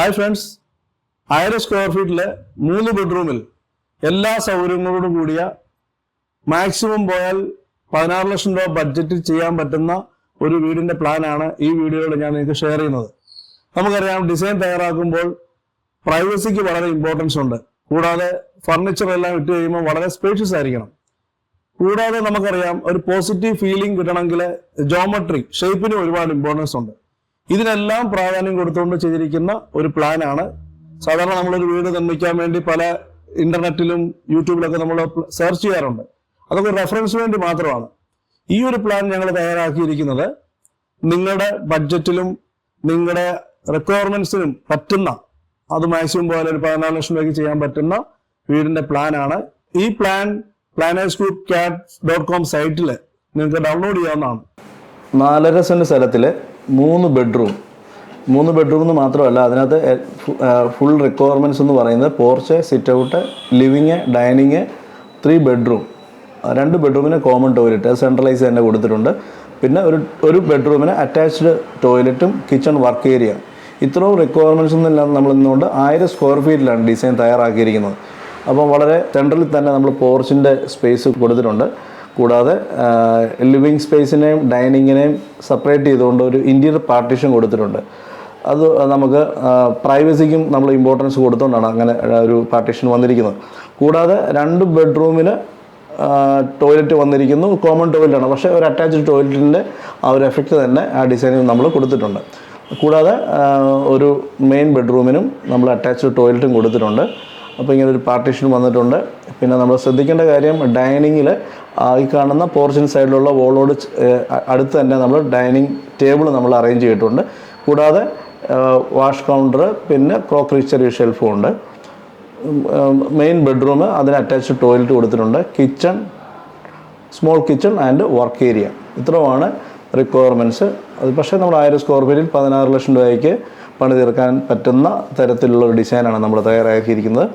Hi friends, 1000 square ഫീറ്റിലെ 3 ബെഡ്റൂമിൽ എല്ലാ സൗകര്യങ്ങളോടും കൂടിയ മാക്സിമം പോയാൽ 16 ലക്ഷം രൂപ ബഡ്ജറ്റിൽ ചെയ്യാൻ പറ്റുന്ന ഒരു വീടിന്റെ പ്ലാനാണ് ഈ വീഡിയോയിൽ ഞാൻ നിങ്ങൾക്ക് ഷെയർ ചെയ്യുന്നത്. നമുക്കറിയാം, ഡിസൈൻ തയ്യാറാക്കുമ്പോൾ പ്രൈവസിക്ക് വളരെ ഇമ്പോർട്ടൻസ് ഉണ്ട്. കൂടാതെ ഫർണിച്ചർ എല്ലാം ഇട്ട് കഴിയുമ്പോൾ വളരെ സ്പേഷ്യസ് ആയിരിക്കണം. കൂടാതെ നമുക്കറിയാം, ഒരു പോസിറ്റീവ് ഫീലിംഗ് കിട്ടണമെങ്കിൽ ജോമെട്രി ഷേപ്പിന് ഒരുപാട് ഇമ്പോർട്ടൻസ് ഉണ്ട്. ഇതിനെല്ലാം പ്രാധാന്യം കൊടുത്തുകൊണ്ട് ചെയ്തിരിക്കുന്ന ഒരു പ്ലാനാണ്. സാധാരണ നമ്മളൊരു വീട് നിർമ്മിക്കാൻ വേണ്ടി പല ഇന്റർനെറ്റിലും യൂട്യൂബിലൊക്കെ നമ്മൾ സെർച്ച് ചെയ്യാറുണ്ട്. അതൊക്കെ റെഫറൻസ് വേണ്ടി മാത്രമാണ്. ഈ ഒരു പ്ലാൻ ഞങ്ങൾ തയ്യാറാക്കിയിരിക്കുന്നത് നിങ്ങളുടെ ബഡ്ജറ്റിലും നിങ്ങളുടെ റിക്വയർമെന്റ്സിനും പറ്റുന്ന, അത് മാക്സിമം പോലെ ഒരു 14 ലക്ഷം രൂപയ്ക്ക് ചെയ്യാൻ പറ്റുന്ന വീടിന്റെ പ്ലാനാണ്. ഈ പ്ലാൻ sq.ft സൈറ്റിൽ നിങ്ങൾക്ക് ഡൗൺലോഡ് ചെയ്യാവുന്നതാണ്. 4.5 സെന്റ് സ്ഥലത്തില് 3 ബെഡ്റൂം എന്ന് മാത്രമല്ല, അതിനകത്ത് ഫുൾ റിക്വയർമെന്റ്സ് എന്ന് പറയുന്നത് porch, sit out, living, dining, 3 bedroom, 2 ബെഡ്റൂമിന് കോമൺ ടോയ്ലറ്റ് സെൻട്രലൈസ് തന്നെ കൊടുത്തിട്ടുണ്ട്. പിന്നെ ഒരു ബെഡ്റൂമിന് അറ്റാച്ച്ഡ് ടോയ്ലറ്റും കിച്ചൺ വർക്ക് ഏരിയ. ഇത്രയും റിക്വയർമെൻറ്റ്സ് ഒന്നും നമ്മൾ ഇന്നുകൊണ്ട് 1000 സ്ക്വയർ ഫീറ്റിലാണ് ഡിസൈൻ തയ്യാറാക്കിയിരിക്കുന്നത്. അപ്പോൾ വളരെ സെൻട്രലിൽ തന്നെ നമ്മൾ പോർച്ചിൻ്റെ സ്പേസ് കൊടുത്തിട്ടുണ്ട്. കൂടാതെ ലിവിങ് സ്പേസിനെയും ഡൈനിങ്ങിനെയും സെപ്പറേറ്റ് ചെയ്തുകൊണ്ട് ഒരു ഇൻറ്റീരിയർ പാർട്ടീഷൻ കൊടുത്തിട്ടുണ്ട്. അത് നമുക്ക് പ്രൈവസിക്കും നമ്മൾ ഇമ്പോർട്ടൻസ് കൊടുത്തുകൊണ്ടാണ് അങ്ങനെ ഒരു പാർട്ടീഷൻ വന്നിരിക്കുന്നത്. കൂടാതെ 2 ബെഡ്റൂമിന് ടോയ്ലറ്റ് വന്നിരിക്കുന്നു. കോമൺ ടോയ്ലറ്റാണ്, പക്ഷേ ഒരു അറ്റാച്ച്ഡ് ടോയ്ലറ്റിൻ്റെ ആ ഒരു എഫക്റ്റ് തന്നെ ആ ഡിസൈനിൽ നമ്മൾ കൊടുത്തിട്ടുണ്ട്. കൂടാതെ ഒരു മെയിൻ ബെഡ്റൂമിനും നമ്മൾ അറ്റാച്ച്ഡ് ടോയ്ലറ്റും കൊടുത്തിട്ടുണ്ട്. അപ്പോൾ ഇങ്ങനെ ഒരു പാർട്ടീഷൻ വന്നിട്ടുണ്ട്. പിന്നെ നമ്മൾ ശ്രദ്ധിക്കേണ്ട കാര്യം, ഡൈനിങ്ങിൽ ഈ കാണുന്ന പോർച്ചിൻ സൈഡിലുള്ള വോളോട് അടുത്ത് തന്നെ നമ്മൾ ഡൈനിങ് ടേബിൾ നമ്മൾ അറേഞ്ച് ചെയ്തിട്ടുണ്ട്. കൂടാതെ വാഷ് കൗണ്ടർ, പിന്നെ ക്രോക്കറി ചെറിയ ഷെൽഫും ഉണ്ട്. മെയിൻ ബെഡ്റൂം, അതിന് അറ്റാച്ച്ഡ് ടോയ്ലറ്റ് കൊടുത്തിട്ടുണ്ട്. Kitchen, small kitchen and work area. ഇത്രയുമാണ് റിക്വയർമെൻറ്റ്സ്. അത് പക്ഷേ നമ്മൾ 1000 സ്ക്വയർ ഫീറ്റിൽ 16 ലക്ഷം രൂപയ്ക്ക് പണി തീർക്കാൻ പറ്റുന്ന തരത്തിലുള്ള ഒരു ഡിസൈനാണ് നമ്മൾ തയ്യാറാക്കിയിരിക്കുന്നത്.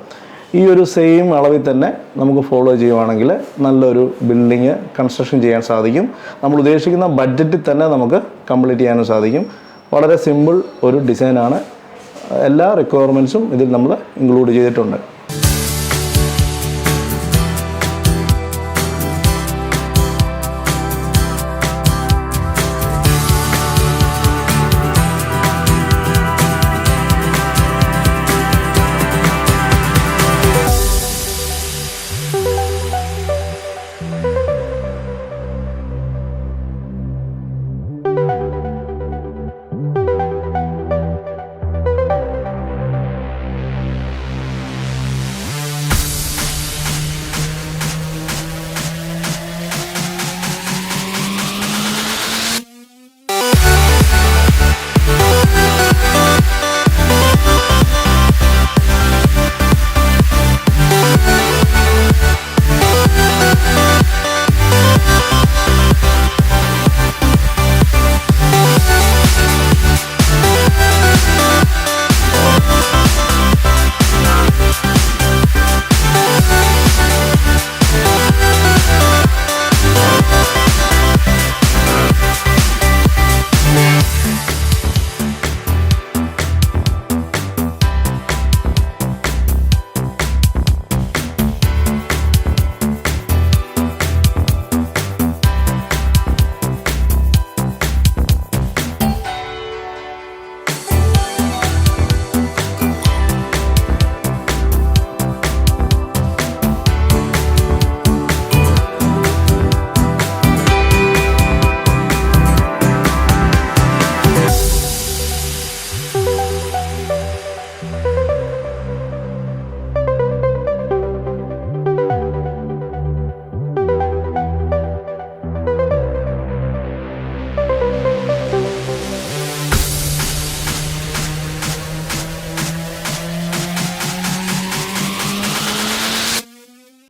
ഈ ഒരു സെയിം അളവിൽ തന്നെ നമുക്ക് ഫോളോ ചെയ്യുവാണെങ്കിൽ നല്ലൊരു ബിൽഡിങ് കൺസ്ട്രക്ഷൻ ചെയ്യാൻ സാധിക്കും. നമ്മൾ ഉദ്ദേശിക്കുന്ന ബഡ്ജറ്റിൽ തന്നെ നമുക്ക് കംപ്ലീറ്റ് ചെയ്യാനും സാധിക്കും. വളരെ സിമ്പിൾ ഒരു ഡിസൈനാണ്. എല്ലാ റിക്വയർമെൻറ്റ്സും ഇതിൽ നമ്മൾ ഇൻക്ലൂഡ് ചെയ്തിട്ടുണ്ട്.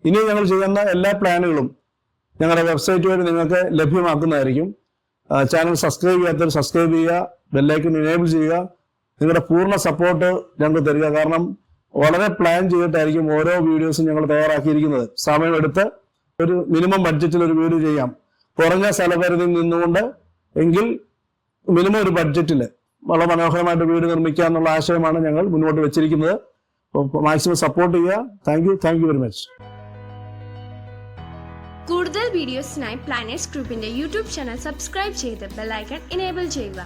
ഇനി ഞങ്ങൾ ചെയ്യുന്ന എല്ലാ പ്ലാനുകളും ഞങ്ങളുടെ വെബ്സൈറ്റ് വഴി നിങ്ങൾക്ക് ലഭ്യമാക്കുന്നതായിരിക്കും. ചാനൽ സബ്സ്ക്രൈബ് ചെയ്യാത്തവർ സബ്സ്ക്രൈബ് ചെയ്യുക, ബെല്ലൈക്കൺ എനേബിൾ ചെയ്യുക. നിങ്ങളുടെ പൂർണ്ണ സപ്പോർട്ട് ഞങ്ങൾക്ക് തരിക. കാരണം വളരെ പ്ലാൻ ചെയ്തിട്ടായിരിക്കും ഓരോ വീഡിയോസും ഞങ്ങൾ തയ്യാറാക്കിയിരിക്കുന്നത്. സമയമെടുത്ത് ഒരു മിനിമം ബഡ്ജറ്റിൽ ഒരു വീഡിയോ ചെയ്യാം. കുറഞ്ഞ സ്ഥലപരിധിയിൽ നിന്നുകൊണ്ട് എങ്കിൽ മിനിമം ഒരു ബഡ്ജറ്റിൽ വളരെ മനോഹരമായിട്ട് വീട് നിർമ്മിക്കുക എന്നുള്ള ആശയമാണ് ഞങ്ങൾ മുന്നോട്ട് വെച്ചിരിക്കുന്നത്. അപ്പോൾ മാക്സിമം സപ്പോർട്ട് ചെയ്യുക. Thank you very much. കൂടുതൽ വീഡിയോസിനായി പ്ലാനറ്റ്സ് ഗ്രൂപ്പിന്റെ യൂട്യൂബ് ചാനൽ സബ്സ്ക്രൈബ് ചെയ്ത് ബെൽ ഐക്കൺ എനേബിൾ ചെയ്യുക.